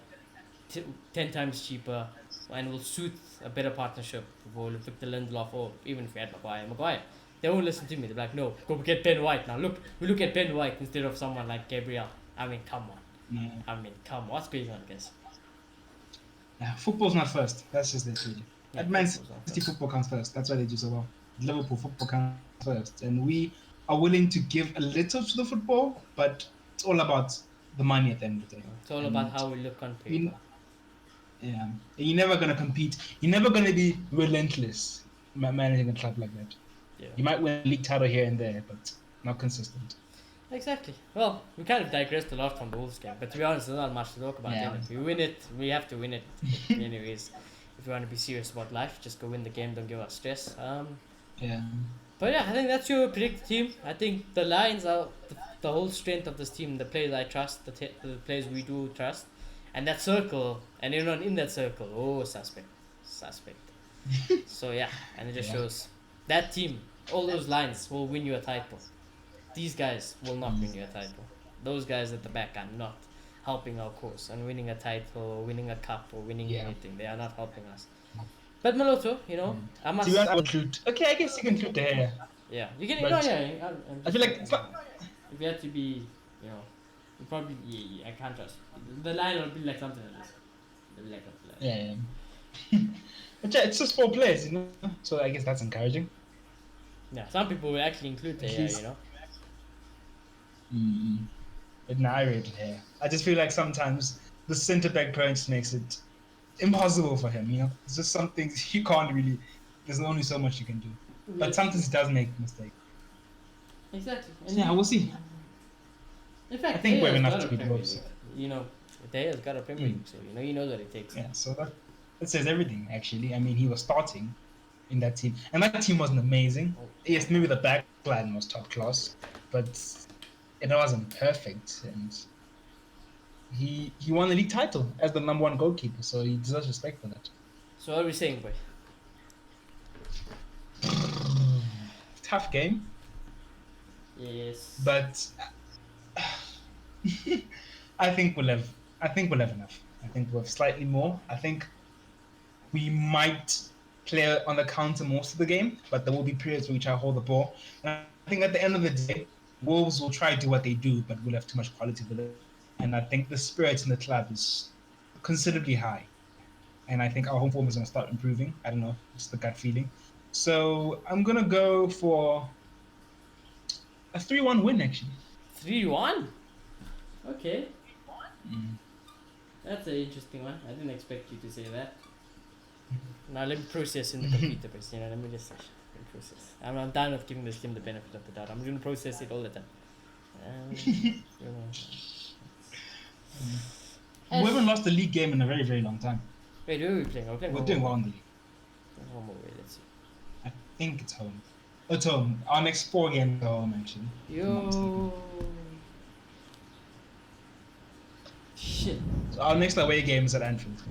10 times cheaper, and will suit a better partnership for Victor Lindelof or even if we had Maguire." They won't listen to me. They're like, "No, go get Ben White now. We look at Ben White instead of someone like Gabriel." I mean, come on. Come on. What's going on, guys? Football's not first. That's just the truth. At Man City, football comes first. That's why they do so well. Liverpool, football comes first. And we are willing to give a little to the football, but it's all about the money at the end of the day. It's all about how we look on paper. Yeah. You're never going to compete. You're never going to be relentless managing a club like that. Yeah. You might win a league title here and there, but not consistent. Exactly. Well, we kind of digressed a lot from the Wolves game, but to be honest, there's not much to talk about. If we win it, we have to win it. Anyways, if you want to be serious about life, just go win the game. Don't give us stress. But yeah, I think that's your predicted team. I think the Lions are the whole strength of this team. The players I trust, the players we do trust, and that circle, and everyone in that circle. Oh, suspect. So yeah, and it just shows that team. All those lines will win you a title. These guys will not win you a title. Those guys at the back are not helping our cause and winning a title or winning a cup or winning anything. They are not helping us. But Maloto, I must... Do you want to include... Okay, I guess you can include the hair. Yeah, you can... But I feel like... If you had to be, Probably, yeah, I can't trust. The line will be like something like this. It'll be like a line. Yeah. Yeah. But yeah, it's just 4 players, So I guess that's encouraging. Yeah, some people will actually include the At hair, least. Mm-mm. But nah, I rate it here. I just feel like sometimes the centre back pairing just makes it impossible for him. It's just some things he can't really. There's only so much you can do. But sometimes he does make mistakes. Exactly. So yeah, we'll see. In fact, I think we have Deja's enough got to a beat Premier Wolves. League. Deja's got a Premier League, so he knows what it takes. Yeah, so that says everything. Actually, I mean, he was starting in that team, and that team wasn't amazing. Yes, maybe the back line was top class, but it wasn't perfect. And he won the league title as the #1 goalkeeper, so he deserves respect for that. So what are we saying, boy? Tough game, Yes. but I think we'll have. I think we'll have enough. I think we'll have slightly more. I think we might play on the counter most of the game, but there will be periods where we try to hold the ball. And I think at the end of the day, Wolves will try to do what they do, but we'll have too much quality with it. And I think the spirit in the club is considerably high. And I think our home form is going to start improving. I don't know, just the gut feeling. So I'm going to go for a 3-1 win, actually. 3-1? Okay. That's an interesting one. I didn't expect you to say that. Now let me process in the computer, but let me just process. I'm done with giving this team the benefit of the doubt. I'm going to process it all the time. We haven't lost a league game in a very, very long time. Wait, where are we playing? We're doing well in the league. Home away, let's see. I think it's home. It's home. Our next 4 games are home, actually. Yo. Shit. So our next away game is at Anfield.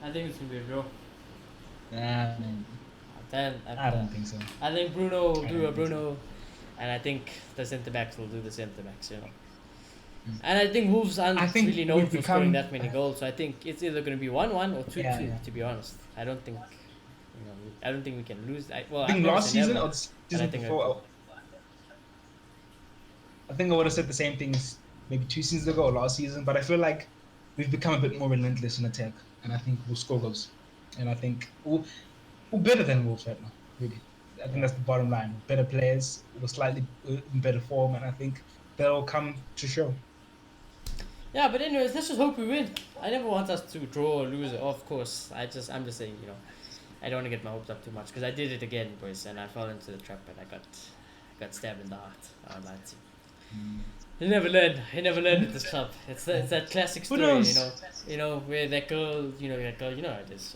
I think it's going to be a draw. Man. I don't think so. I think Bruno will do a Bruno, and I think the centre backs will do the centre backs, And I think Wolves aren't really known for scoring that many goals, so I think it's either going to be 1-1 or 2-2. To be honest, I don't think, I don't think we can lose. I think last season or the season before. I think I would have said the same things maybe 2 seasons ago or last season, but I feel like we've become a bit more relentless in attack, and I think we'll score goals. And I think we're better than Wolves right now, really. I think that's the bottom line. Better players, we're slightly in better form, and I think that'll come to show. Yeah, but anyways, let's just hope we win. I never want us to draw or lose. Of course, I'm just saying, I don't want to get my hopes up too much because I did it again, boys, and I fell into the trap and I got stabbed in the heart. I lied to you. You never learn. I never learned at this club. It's that classic story, where that girl, you know how it is,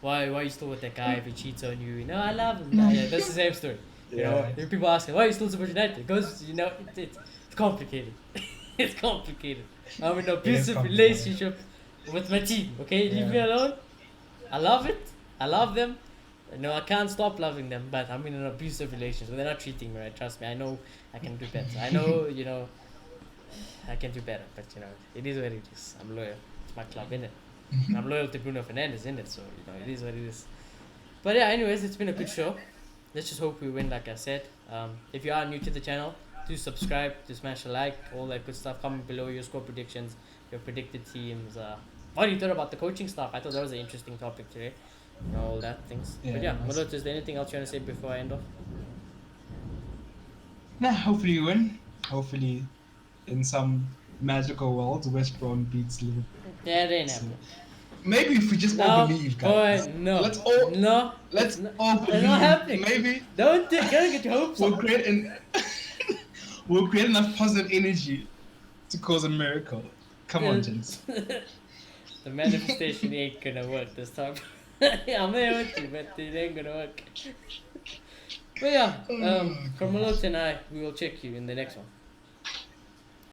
Why are you still with that guy if he cheats on you? I love him. Yeah, that's the same story. People ask, why are you still Super United? Because it's complicated. It's complicated. I'm in an abusive relationship with my team. Okay, leave me alone. I love it. I love them. I can't stop loving them, but I'm in an abusive relationship. They're not treating me right. Trust me. I know I can do better. I know, I can do better. But it is what it is. I'm loyal. It's my club, innit? I'm loyal to Bruno Fernandes, innit? So it is what it is. But yeah, anyways, it's been a good show. Let's just hope we win, like I said. If you are new to the channel, do subscribe, do smash a like, all that good stuff. Comment below your score predictions, your predicted teams. What do you thought about the coaching stuff? I thought that was an interesting topic today. All that things. But yeah, Malot, is there anything else you want to say before I end off? Nah, hopefully you win. Hopefully, in some magical world, West Brom beats Liverpool. Yeah, it ain't happening. Maybe if we just all believe, guys. No. Let's all believe. It's not happening. Maybe. Don't get your hopes up. We'll create enough positive energy to cause a miracle. Come on, gents. The manifestation ain't gonna work this time. I'm there with you, but it ain't gonna work. But yeah, from Malot and I, we will check you in the next one.